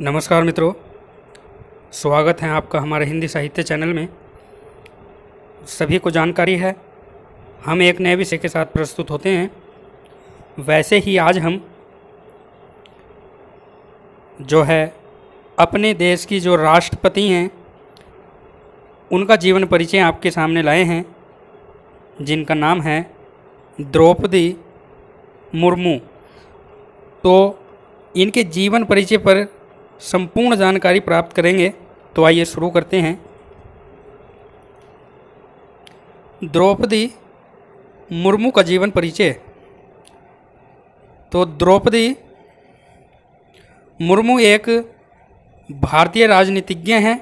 नमस्कार मित्रों, स्वागत है आपका हमारे हिंदी साहित्य चैनल में। सभी को जानकारी है, हम एक नए विषय के साथ प्रस्तुत होते हैं। वैसे ही आज हम जो है अपने देश की जो राष्ट्रपति हैं उनका जीवन परिचय आपके सामने लाए हैं, जिनका नाम है द्रौपदी मुर्मू। तो इनके जीवन परिचय पर संपूर्ण जानकारी प्राप्त करेंगे। तो आइए शुरू करते हैं। द्रौपदी मुर्मू का जीवन परिचय। तो द्रौपदी मुर्मू एक भारतीय राजनीतिज्ञ हैं।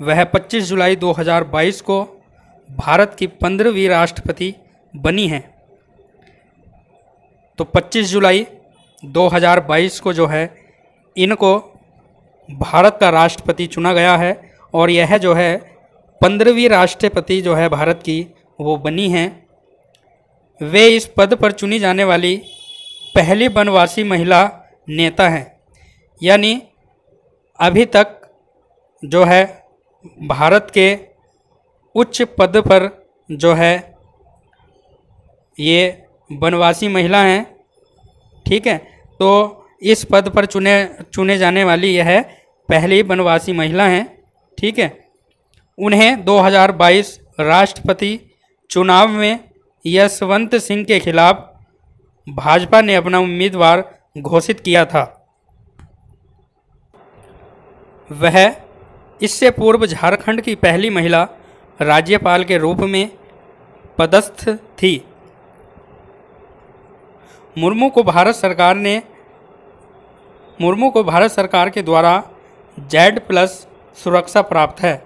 वह 25 जुलाई 2022 को भारत की 15वीं राष्ट्रपति बनी हैं। तो 25 जुलाई 2022 को जो है इनको भारत का राष्ट्रपति चुना गया है और यह जो है 15वीं राष्ट्रपति जो है भारत की वो बनी हैं। वे इस पद पर चुनी जाने वाली पहली वनवासी महिला नेता हैं। यानी अभी तक जो है भारत के उच्च पद पर जो है ये वनवासी महिला हैं। ठीक है, तो इस पद पर चुने जाने वाली यह पहली वनवासी महिला हैं। ठीक है, उन्हें 2022 राष्ट्रपति चुनाव में यशवंत सिंह के खिलाफ भाजपा ने अपना उम्मीदवार घोषित किया था। वह इससे पूर्व झारखंड की पहली महिला राज्यपाल के रूप में पदस्थ थी। मुर्मू को भारत सरकार के द्वारा Z+ सुरक्षा प्राप्त है।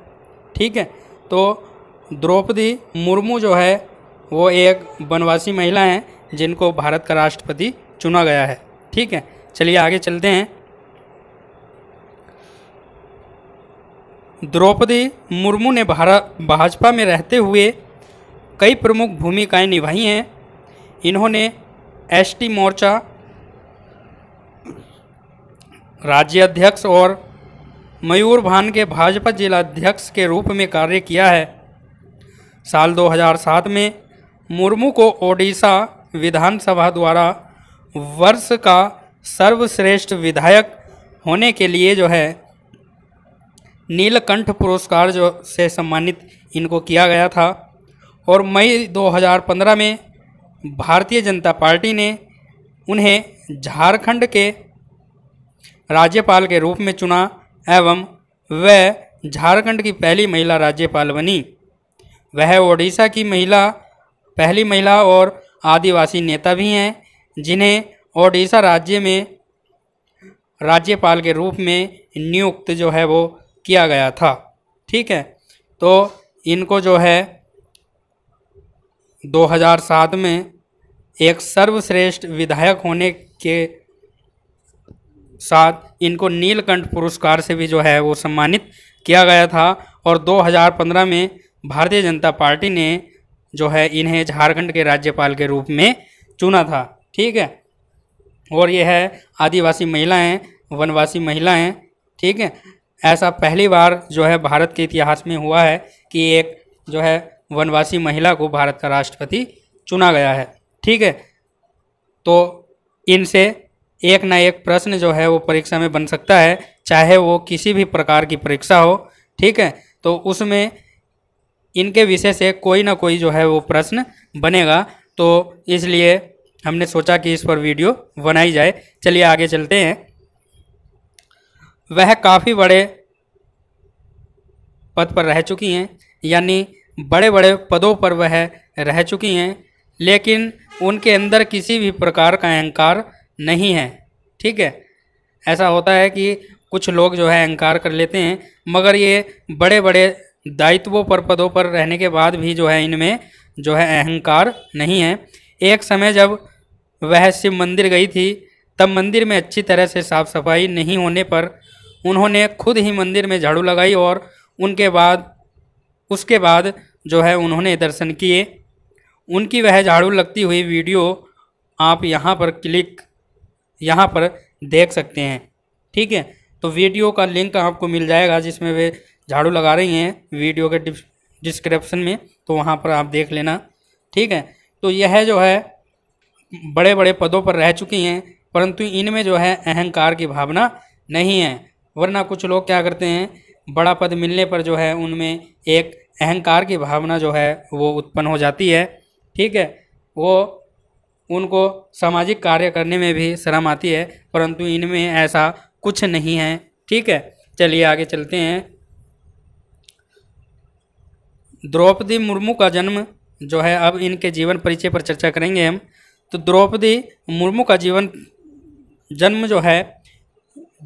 ठीक है, तो द्रौपदी मुर्मू जो है वो एक वनवासी महिला हैं जिनको भारत का राष्ट्रपति चुना गया है। ठीक है, चलिए आगे चलते हैं। द्रौपदी मुर्मू ने भाजपा में रहते हुए कई प्रमुख भूमिकाएं निभाई हैं। इन्होंने ST मोर्चा राज्य अध्यक्ष और मयूरभान के भाजपा जिला अध्यक्ष के रूप में कार्य किया है। साल 2007 में मुर्मू को ओडिशा विधानसभा द्वारा वर्ष का सर्वश्रेष्ठ विधायक होने के लिए जो है नीलकंठ पुरस्कार जो से सम्मानित इनको किया गया था। और मई 2015 में भारतीय जनता पार्टी ने उन्हें झारखंड के राज्यपाल के रूप में चुना एवं वह झारखंड की पहली महिला राज्यपाल बनी। वह ओडिशा की पहली महिला और आदिवासी नेता भी हैं जिन्हें ओडिशा राज्य में राज्यपाल के रूप में नियुक्त जो है वो किया गया था। ठीक है, तो इनको जो है 2007 में एक सर्वश्रेष्ठ विधायक होने के साथ इनको नीलकंठ पुरस्कार से भी जो है वो सम्मानित किया गया था। और 2015 में भारतीय जनता पार्टी ने जो है इन्हें झारखंड के राज्यपाल के रूप में चुना था। ठीक है, और यह है आदिवासी महिलाएं, वनवासी महिलाएं। ठीक है, ऐसा पहली बार जो है भारत के इतिहास में हुआ है कि एक जो है वनवासी महिला को भारत का राष्ट्रपति चुना गया है। ठीक है, तो इनसे एक ना एक प्रश्न जो है वो परीक्षा में बन सकता है, चाहे वो किसी भी प्रकार की परीक्षा हो। ठीक है, तो उसमें इनके विषय से कोई ना कोई जो है वो प्रश्न बनेगा। तो इसलिए हमने सोचा कि इस पर वीडियो बनाई जाए। चलिए आगे चलते हैं। वह काफ़ी बड़े पद पर रह चुकी हैं, यानी बड़े बड़े पदों पर वह रह चुकी हैं, लेकिन उनके अंदर किसी भी प्रकार का अहंकार नहीं है। ठीक है, ऐसा होता है कि कुछ लोग जो है अहंकार कर लेते हैं, मगर ये बड़े बड़े दायित्वों पर पदों पर रहने के बाद भी जो है इनमें जो है अहंकार नहीं है। एक समय जब वह शिव मंदिर गई थी तब मंदिर में अच्छी तरह से साफ सफाई नहीं होने पर उन्होंने खुद ही मंदिर में झाड़ू लगाई और उसके बाद जो है उन्होंने दर्शन किए। उनकी वह झाड़ू लगती हुई वीडियो आप यहाँ पर देख सकते हैं। ठीक है। तो वीडियो का लिंक आपको मिल जाएगा जिसमें वे झाड़ू लगा रही हैं वीडियो के डिस्क्रिप्शन में, तो वहाँ पर आप देख लेना, ठीक है। तो यह जो है बड़े बड़े पदों पर रह चुकी हैं, परंतु इनमें जो है अहंकार की भावना नहीं है। वरना कुछ लोग क्या करते हैं, बड़ा पद मिलने पर जो है उनमें एक अहंकार की भावना जो है वो उत्पन्न हो जाती है, ठीक है। वो उनको सामाजिक कार्य करने में भी शर्म आती है, परंतु इनमें ऐसा कुछ नहीं है, ठीक है। चलिए आगे चलते हैं। द्रौपदी मुर्मू का जन्म जो है, अब इनके जीवन परिचय पर चर्चा करेंगे हम। तो द्रौपदी मुर्मू का जन्म जो है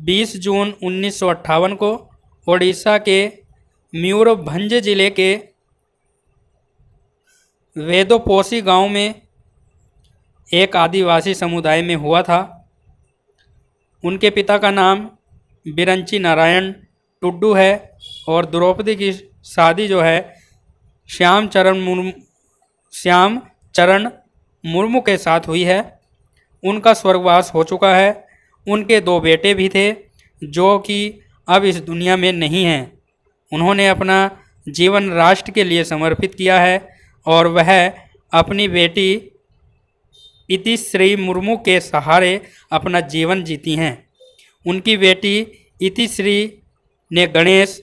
20 जून 1958 को ओडिशा के मयूरभंज जिले के वेदोपोसी गांव में एक आदिवासी समुदाय में हुआ था। उनके पिता का नाम बिरंची नारायण टुड्डू है और द्रौपदी की शादी जो है श्याम चरण मुर्मू के साथ हुई है। उनका स्वर्गवास हो चुका है। उनके 2 बेटे भी थे जो कि अब इस दुनिया में नहीं हैं। उन्होंने अपना जीवन राष्ट्र के लिए समर्पित किया है और वह अपनी बेटी इतिश्री मुर्मू के सहारे अपना जीवन जीती हैं। उनकी बेटी इतिश्री ने गणेश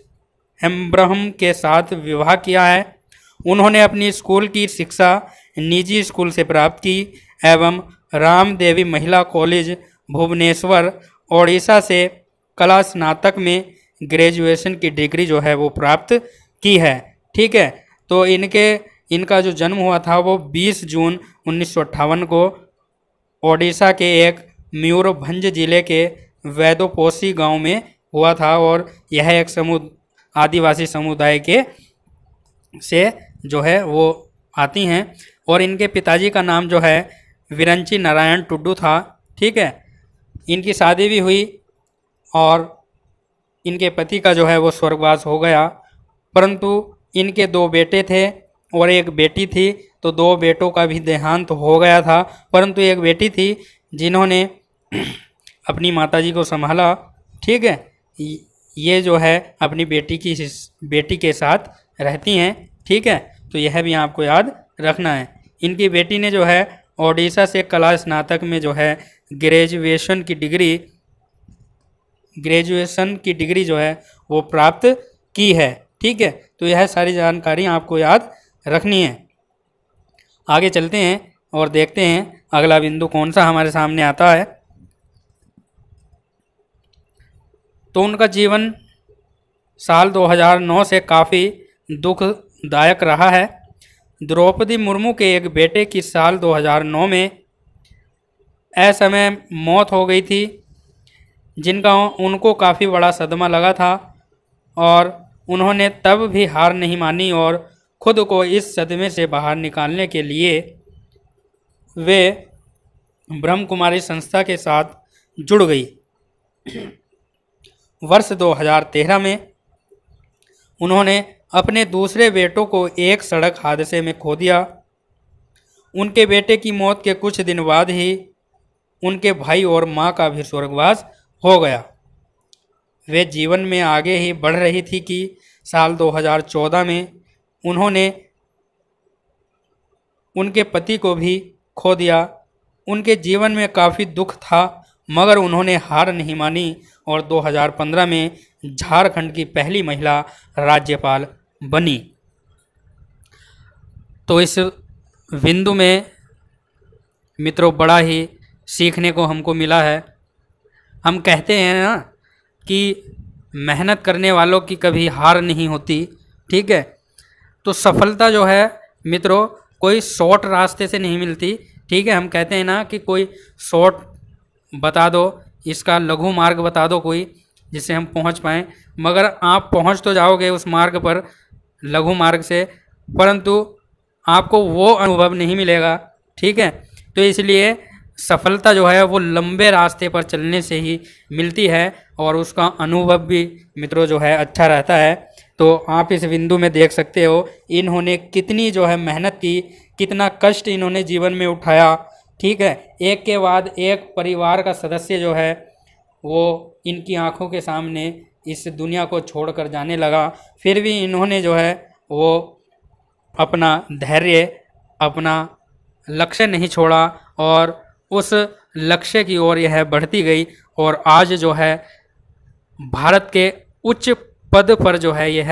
हेम्ब्रहम के साथ विवाह किया है। उन्होंने अपनी स्कूल की शिक्षा निजी स्कूल से प्राप्त की एवं राम देवी महिला कॉलेज भुवनेश्वर ओडिशा से कला स्नातक में ग्रेजुएशन की डिग्री जो है वो प्राप्त की है, ठीक है। तो इनका जो जन्म हुआ था वो 20 जून 1958 को ओडिशा के एक मयूरभंज जिले के वेदोपोसी गांव में हुआ था और यह एक आदिवासी समुदाय के से जो है वो आती हैं। और इनके पिताजी का नाम जो है विरंची नारायण टुड्डू था, ठीक है। इनकी शादी भी हुई और इनके पति का जो है वो स्वर्गवास हो गया, परंतु इनके 2 बेटे थे और एक बेटी थी। तो 2 बेटों का भी देहांत हो गया था, परंतु एक बेटी थी जिन्होंने अपनी माताजी को संभाला, ठीक है। ये जो है अपनी बेटी के साथ रहती हैं, ठीक है। तो यह भी आपको याद रखना है। इनकी बेटी ने जो है ओडिशा से कला स्नातक में जो है ग्रेजुएशन की डिग्री जो है वो प्राप्त की है, ठीक है। तो यह सारी जानकारी आपको याद रखनी है। आगे चलते हैं और देखते हैं अगला बिंदु कौन सा हमारे सामने आता है। तो उनका जीवन साल 2009 से काफ़ी दुखदायक रहा है। द्रौपदी मुर्मू के एक बेटे की साल 2009 में असमय मौत हो गई थी, जिनका उनको काफ़ी बड़ा सदमा लगा था और उन्होंने तब भी हार नहीं मानी और खुद को इस सदमे से बाहर निकालने के लिए वे ब्रह्म कुमारी संस्था के साथ जुड़ गई। वर्ष 2013 में उन्होंने अपने दूसरे बेटों को एक सड़क हादसे में खो दिया। उनके बेटे की मौत के कुछ दिन बाद ही उनके भाई और मां का भी स्वर्गवास हो गया। वे जीवन में आगे ही बढ़ रही थी कि साल 2014 में उन्होंने उनके पति को भी खो दिया। उनके जीवन में काफ़ी दुख था, मगर उन्होंने हार नहीं मानी और 2015 में झारखंड की पहली महिला राज्यपाल बनी। तो इस बिंदु में मित्रों बड़ा ही सीखने को हमको मिला है। हम कहते हैं ना कि मेहनत करने वालों की कभी हार नहीं होती, ठीक है। तो सफलता जो है मित्रों कोई शॉर्ट रास्ते से नहीं मिलती, ठीक है। हम कहते हैं ना कि कोई शॉर्ट बता दो, इसका लघु मार्ग बता दो कोई, जिससे हम पहुंच पाएँ, मगर आप पहुंच तो जाओगे उस मार्ग पर लघु मार्ग से, परंतु आपको वो अनुभव नहीं मिलेगा, ठीक है। तो इसलिए सफलता जो है वो लंबे रास्ते पर चलने से ही मिलती है और उसका अनुभव भी मित्रों जो है अच्छा रहता है। तो आप इस बिंदु में देख सकते हो इन्होंने कितनी जो है मेहनत की, कितना कष्ट इन्होंने जीवन में उठाया, ठीक है। एक के बाद एक परिवार का सदस्य जो है वो इनकी आंखों के सामने इस दुनिया को छोड़कर जाने लगा, फिर भी इन्होंने जो है वो अपना धैर्य, अपना लक्ष्य नहीं छोड़ा और उस लक्ष्य की ओर यह बढ़ती गई और आज जो है भारत के उच्च पद पर जो है यह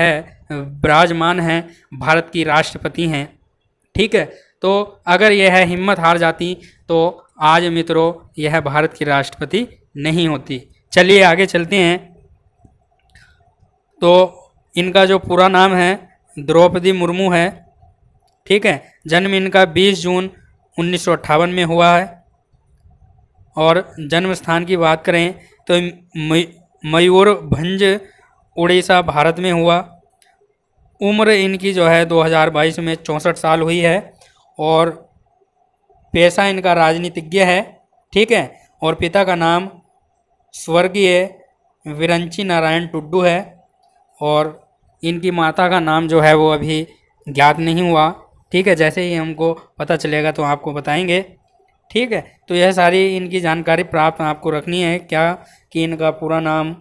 विराजमान है, भारत की राष्ट्रपति हैं। ठीक है, तो अगर यह हिम्मत हार जाती तो आज मित्रों यह भारत की राष्ट्रपति नहीं होती। चलिए आगे चलते हैं। तो इनका जो पूरा नाम है द्रौपदी मुर्मू है। ठीक है, जन्म इनका 20 जून 1958 में हुआ है और जन्म स्थान की बात करें तो मयूरभंज उड़ीसा भारत में हुआ। उम्र इनकी जो है 2022 में 64 साल हुई है और पेशा इनका राजनीतिज्ञ है। ठीक है, और पिता का नाम स्वर्गीय विरंची नारायण टुड्डू है और इनकी माता का नाम जो है वो अभी ज्ञात नहीं हुआ। ठीक है, जैसे ही हमको पता चलेगा तो आपको बताएंगे। ठीक है, तो यह सारी इनकी जानकारी प्राप्त आपको रखनी है क्या कि इनका पूरा नाम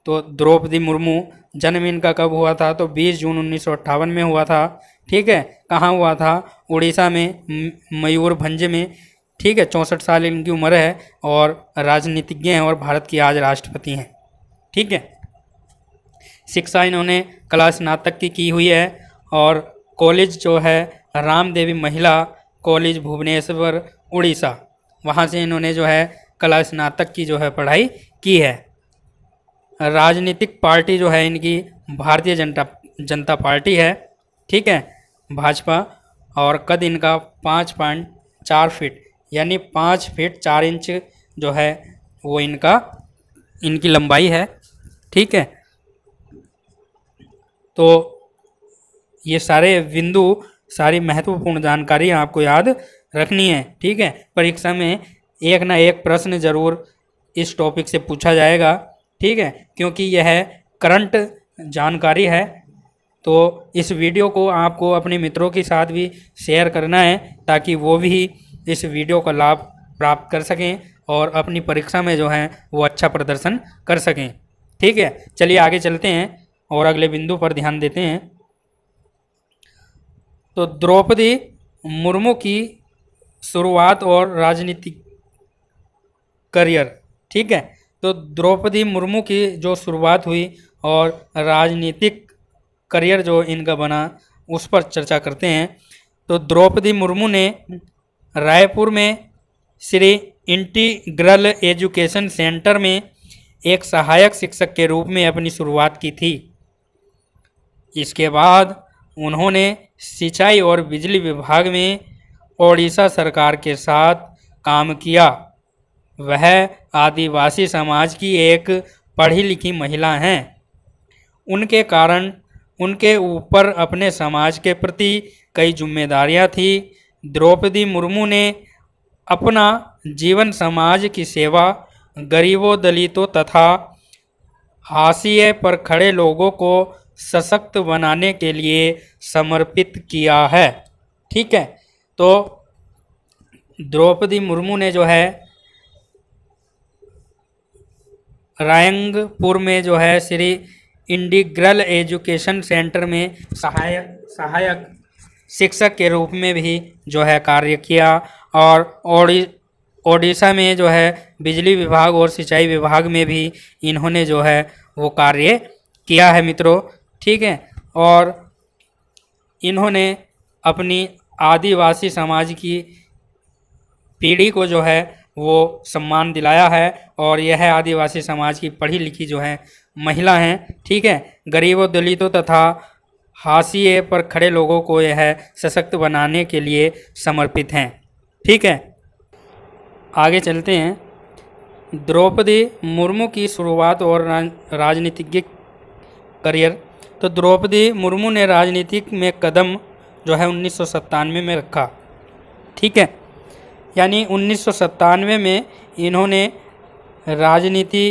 तो द्रौपदी मुर्मू, जन्म इनका कब हुआ था तो 20 जून 1958 में हुआ था। ठीक है, कहाँ हुआ था? उड़ीसा में, मयूरभंज में। ठीक है, 64 साल इनकी उम्र है और राजनीतिज्ञ हैं और भारत की आज राष्ट्रपति हैं। ठीक है, शिक्षा इन्होंने कला स्नातक की हुई है और कॉलेज जो है राम देवी महिला कॉलेज भुवनेश्वर उड़ीसा, वहाँ से इन्होंने जो है कला स्नातक की जो है पढ़ाई की है। राजनीतिक पार्टी जो है इनकी भारतीय जनता पार्टी है। ठीक है, भाजपा, और कद इनका 5.4 फीट यानी 5 फीट 4 इंच जो है वो इनकी लंबाई है। ठीक है, तो ये सारे बिंदु, सारी महत्वपूर्ण जानकारी आपको याद रखनी है। ठीक है, परीक्षा में एक ना एक प्रश्न जरूर इस टॉपिक से पूछा जाएगा। ठीक है, क्योंकि यह करंट जानकारी है, तो इस वीडियो को आपको अपने मित्रों के साथ भी शेयर करना है ताकि वो भी इस वीडियो का लाभ प्राप्त कर सकें और अपनी परीक्षा में जो है वो अच्छा प्रदर्शन कर सकें। ठीक है, चलिए आगे चलते हैं और अगले बिंदु पर ध्यान देते हैं। तो द्रौपदी मुर्मू की शुरुआत और राजनीतिक करियर। ठीक है, तो द्रौपदी मुर्मू की जो शुरुआत हुई और राजनीतिक करियर जो इनका बना उस पर चर्चा करते हैं। तो द्रौपदी मुर्मू ने रायपुर में श्री इंटीग्रल एजुकेशन सेंटर में एक सहायक शिक्षक के रूप में अपनी शुरुआत की थी। इसके बाद उन्होंने सिंचाई और बिजली विभाग में ओडिशा सरकार के साथ काम किया। वह आदिवासी समाज की एक पढ़ी लिखी महिला हैं। उनके कारण उनके ऊपर अपने समाज के प्रति कई जिम्मेदारियां थी। द्रौपदी मुर्मू ने अपना जीवन समाज की सेवा, गरीबों, दलितों तथा हाशिए पर खड़े लोगों को सशक्त बनाने के लिए समर्पित किया है। ठीक है, तो द्रौपदी मुर्मू ने जो है रायंगपुर में जो है श्री इंटीग्रल एजुकेशन सेंटर में सहायक शिक्षक के रूप में भी जो है कार्य किया और ओडिशा में जो है बिजली विभाग और सिंचाई विभाग में भी इन्होंने जो है वो कार्य किया है मित्रों। ठीक है, और इन्होंने अपनी आदिवासी समाज की पीढ़ी को जो है वो सम्मान दिलाया है और यह आदिवासी समाज की पढ़ी लिखी जो है महिला हैं। ठीक है, गरीबों, दलितों तथा हाशिए पर खड़े लोगों को यह सशक्त बनाने के लिए समर्पित हैं। ठीक है, आगे चलते हैं। द्रौपदी मुर्मू की शुरुआत और राजनीतिक करियर। तो द्रौपदी मुर्मू ने राजनीतिक में कदम जो है 1997 में रखा। ठीक है, यानी 1997 में इन्होंने राजनीति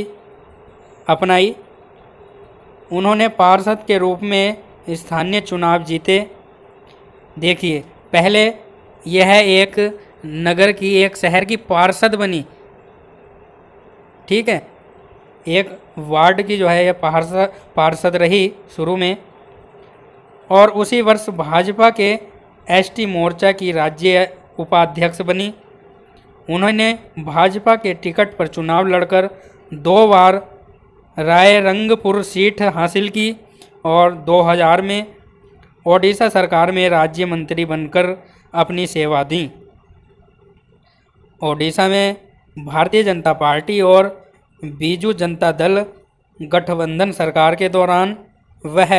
अपनाई। उन्होंने पार्षद के रूप में स्थानीय चुनाव जीते। देखिए, पहले यह एक नगर की, एक शहर की पार्षद बनी। ठीक है, एक वार्ड की जो है यह पार्षद रही शुरू में, और उसी वर्ष भाजपा के एसटी मोर्चा की राज्य उपाध्यक्ष बनी। उन्होंने भाजपा के टिकट पर चुनाव लड़कर 2 बार रायरंगपुर सीट हासिल की और 2000 में ओडिशा सरकार में राज्य मंत्री बनकर अपनी सेवा दी। ओडिशा में भारतीय जनता पार्टी और बीजू जनता दल गठबंधन सरकार के दौरान वह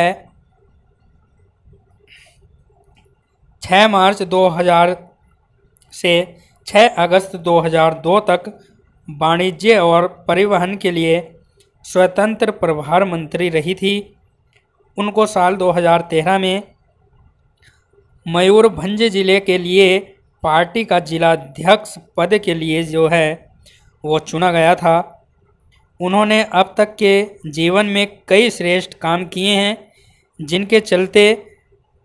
6 मार्च 2000 से 6 अगस्त 2002 तक वाणिज्य और परिवहन के लिए स्वतंत्र प्रभार मंत्री रही थी। उनको साल 2013 में मयूरभंज जिले के लिए पार्टी का जिलाध्यक्ष पद के लिए जो है वो चुना गया था। उन्होंने अब तक के जीवन में कई श्रेष्ठ काम किए हैं, जिनके चलते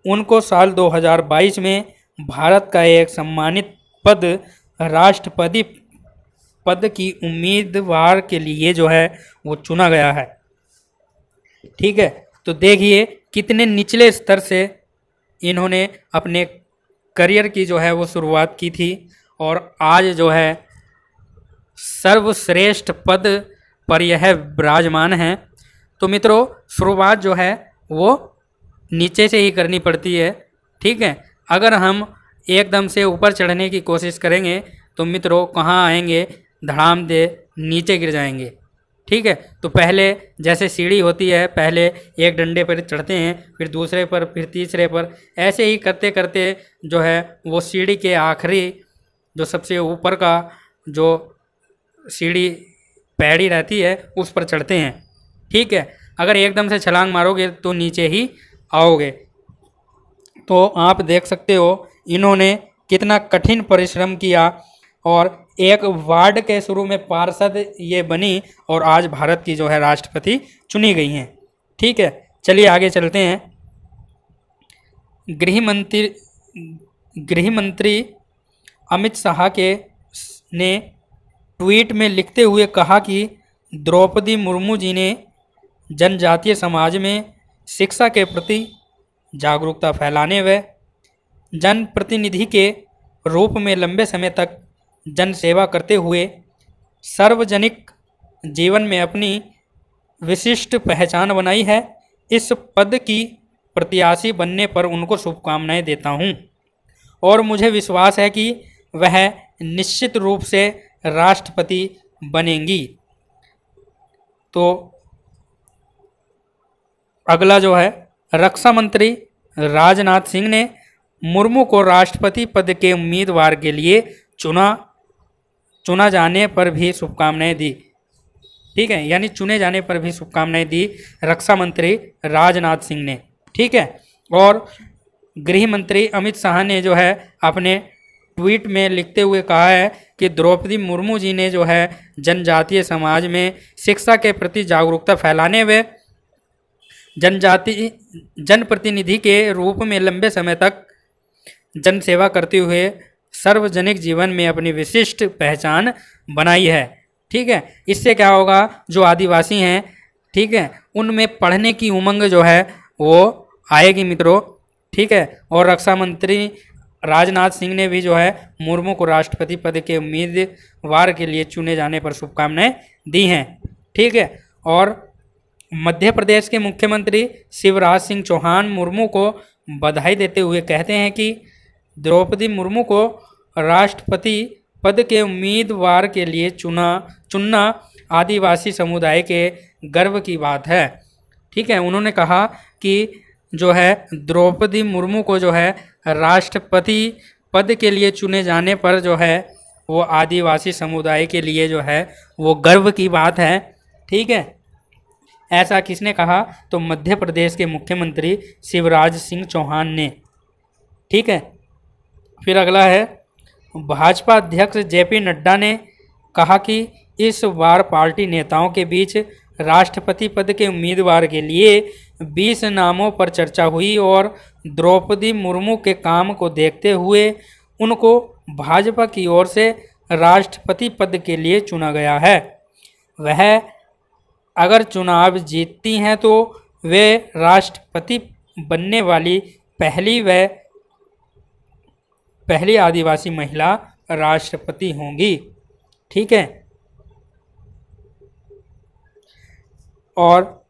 उनको साल 2022 में भारत का एक सम्मानित पद राष्ट्रपति पद की उम्मीदवार के लिए जो है वो चुना गया है। ठीक है, तो देखिए कितने निचले स्तर से इन्होंने अपने करियर की जो है वो शुरुआत की थी और आज जो है सर्वश्रेष्ठ पद पर यह विराजमान है। तो मित्रों, शुरुआत जो है वो नीचे से ही करनी पड़ती है। ठीक है, अगर हम एकदम से ऊपर चढ़ने की कोशिश करेंगे तो मित्रों कहाँ आएंगे, धड़ाम दे नीचे गिर जाएंगे। ठीक है, तो पहले जैसे सीढ़ी होती है, पहले एक डंडे पर चढ़ते हैं, फिर दूसरे पर, फिर तीसरे पर, ऐसे ही करते करते जो है वो सीढ़ी के आखिरी जो सबसे ऊपर का जो सीढ़ी पैड़ी रहती है उस पर चढ़ते हैं। ठीक है, अगर एकदम से छलांग मारोगे तो नीचे ही आओगे। तो आप देख सकते हो इन्होंने कितना कठिन परिश्रम किया और एक वार्ड के शुरू में पार्षद ये बनी और आज भारत की जो है राष्ट्रपति चुनी गई हैं। ठीक है, चलिए आगे चलते हैं। गृह मंत्री अमित शाह ने ट्वीट में लिखते हुए कहा कि द्रौपदी मुर्मू जी ने जनजातीय समाज में शिक्षा के प्रति जागरूकता फैलाने व जनप्रतिनिधि के रूप में लंबे समय तक जन सेवा करते हुए सार्वजनिक जीवन में अपनी विशिष्ट पहचान बनाई है। इस पद की प्रत्याशी बनने पर उनको शुभकामनाएं देता हूं और मुझे विश्वास है कि वह निश्चित रूप से राष्ट्रपति बनेंगी। तो अगला जो है, रक्षा मंत्री राजनाथ सिंह ने मुर्मू को राष्ट्रपति पद के उम्मीदवार के लिए चुना जाने पर भी शुभकामनाएं दी। ठीक है, यानी चुने जाने पर भी शुभकामनाएं दी रक्षा मंत्री राजनाथ सिंह ने। ठीक है, और गृह मंत्री अमित शाह ने जो है अपने ट्वीट में लिखते हुए कहा है कि द्रौपदी मुर्मू जी ने जो है जनजातीय समाज में शिक्षा के प्रति जागरूकता फैलाने व जनप्रतिनिधि के रूप में लंबे समय तक जन सेवा करते हुए सार्वजनिक जीवन में अपनी विशिष्ट पहचान बनाई है। ठीक है, इससे क्या होगा, जो आदिवासी हैं, ठीक है, उनमें पढ़ने की उमंग जो है वो आएगी मित्रों। ठीक है, और रक्षा मंत्री राजनाथ सिंह ने भी जो है मुर्मू को राष्ट्रपति पद के उम्मीदवार के लिए चुने जाने पर शुभकामनाएं दी हैं। ठीक है, और मध्य प्रदेश के मुख्यमंत्री शिवराज सिंह चौहान मुर्मू को बधाई देते हुए कहते हैं कि द्रौपदी मुर्मू को राष्ट्रपति पद के उम्मीदवार के लिए चुनना आदिवासी समुदाय के गर्व की बात है। ठीक है, उन्होंने कहा कि जो है द्रौपदी मुर्मू को जो है राष्ट्रपति पद के लिए चुने जाने पर जो है वो आदिवासी समुदाय के लिए जो है वो गर्व की बात है। ठीक है, ऐसा किसने कहा, तो मध्य प्रदेश के मुख्यमंत्री शिवराज सिंह चौहान ने। ठीक है, फिर अगला है, भाजपा अध्यक्ष जेपी नड्डा ने कहा कि इस बार पार्टी नेताओं के बीच राष्ट्रपति पद के उम्मीदवार के लिए 20 नामों पर चर्चा हुई और द्रौपदी मुर्मू के काम को देखते हुए उनको भाजपा की ओर से राष्ट्रपति पद के लिए चुना गया है। वह अगर चुनाव जीतती हैं तो वे राष्ट्रपति बनने वाली पहली आदिवासी महिला राष्ट्रपति होंगी। ठीक है, और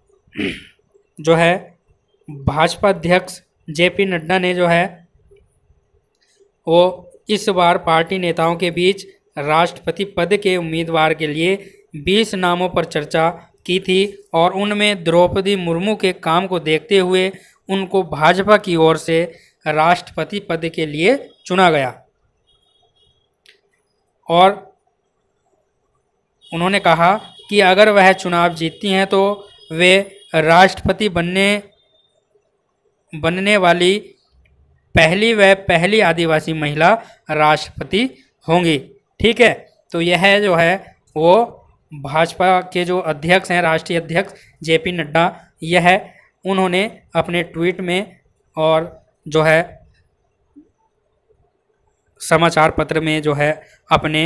जो है भाजपा अध्यक्ष जेपी नड्डा ने जो है वो इस बार पार्टी नेताओं के बीच राष्ट्रपति पद के उम्मीदवार के लिए 20 नामों पर चर्चा की थी और उनमें द्रौपदी मुर्मू के काम को देखते हुए उनको भाजपा की ओर से राष्ट्रपति पद के लिए चुना गया। और उन्होंने कहा कि अगर वह चुनाव जीतती हैं तो वे राष्ट्रपति बनने वाली पहली आदिवासी महिला राष्ट्रपति होंगी। ठीक है, तो यह जो है वो भाजपा के जो अध्यक्ष हैं, राष्ट्रीय अध्यक्ष जेपी नड्डा, यह उन्होंने अपने ट्वीट में और जो है समाचार पत्र में जो है अपने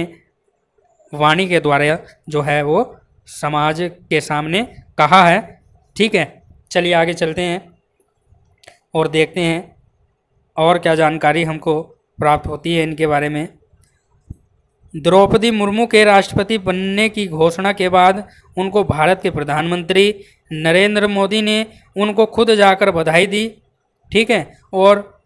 वाणी के द्वारा जो है वो समाज के सामने कहा है। ठीक है, चलिए आगे चलते हैं और देखते हैं और क्या जानकारी हमको प्राप्त होती है इनके बारे में। द्रौपदी मुर्मू के राष्ट्रपति बनने की घोषणा के बाद उनको भारत के प्रधानमंत्री नरेंद्र मोदी ने उनको खुद जाकर बधाई दी। ठीक है, और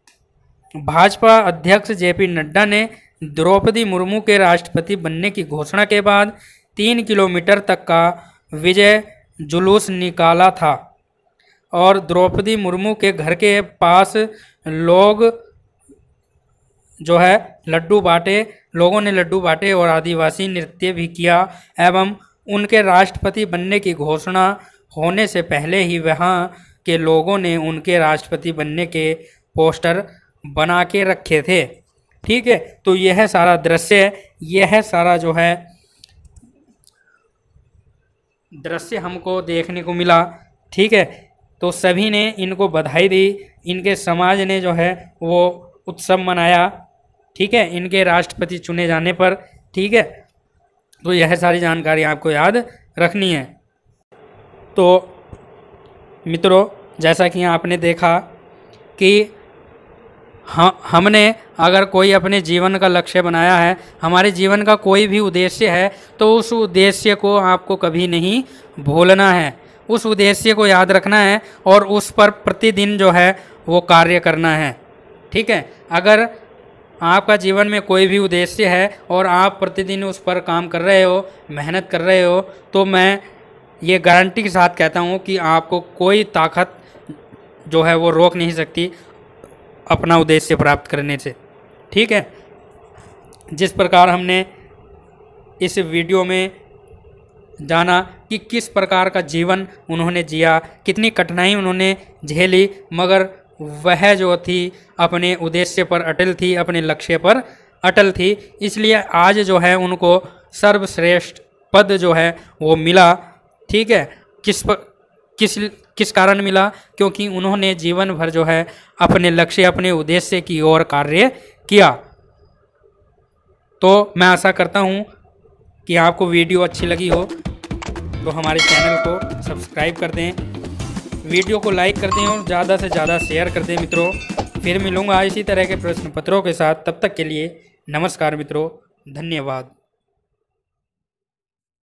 भाजपा अध्यक्ष जेपी नड्डा ने द्रौपदी मुर्मू के राष्ट्रपति बनने की घोषणा के बाद 3 किलोमीटर तक का विजय जुलूस निकाला था और द्रौपदी मुर्मू के घर के पास लोग जो है लोगों ने लड्डू बांटे और आदिवासी नृत्य भी किया एवं उनके राष्ट्रपति बनने की घोषणा होने से पहले ही वहाँ के लोगों ने उनके राष्ट्रपति बनने के पोस्टर बना के रखे थे। ठीक है, तो यह सारा दृश्य, यह सारा जो है दृश्य हमको देखने को मिला। ठीक है, तो सभी ने इनको बधाई दी, इनके समाज ने जो है वो उत्सव मनाया। ठीक है, इनके राष्ट्रपति चुने जाने पर। ठीक है, तो यह सारी जानकारी आपको याद रखनी है। तो मित्रों, जैसा कि आपने देखा कि हमने अगर कोई अपने जीवन का लक्ष्य बनाया है, हमारे जीवन का कोई भी उद्देश्य है, तो उस उद्देश्य को आपको कभी नहीं भूलना है, उस उद्देश्य को याद रखना है और उस पर प्रतिदिन जो है वो कार्य करना है। ठीक है, अगर आपका जीवन में कोई भी उद्देश्य है और आप प्रतिदिन उस पर काम कर रहे हो, मेहनत कर रहे हो, तो मैं ये गारंटी के साथ कहता हूँ कि आपको कोई ताकत जो है वो रोक नहीं सकती अपना उद्देश्य प्राप्त करने से। ठीक है, जिस प्रकार हमने इस वीडियो में जाना कि किस प्रकार का जीवन उन्होंने जिया, कितनी कठिनाई उन्होंने झेली, मगर वह जो थी अपने उद्देश्य पर अटल थी, अपने लक्ष्य पर अटल थी। इसलिए आज जो है उनको सर्वश्रेष्ठ पद जो है वो मिला। ठीक है, किस कारण मिला? क्योंकि उन्होंने जीवन भर जो है अपने लक्ष्य, अपने उद्देश्य की ओर कार्य किया। तो मैं आशा करता हूँ कि आपको वीडियो अच्छी लगी हो, तो हमारे चैनल को सब्सक्राइब कर दें, वीडियो को लाइक कर दें और ज़्यादा से ज़्यादा शेयर कर दें मित्रों। फिर मिलूँगा इसी तरह के प्रश्न पत्रों के साथ, तब तक के लिए नमस्कार मित्रों, धन्यवाद।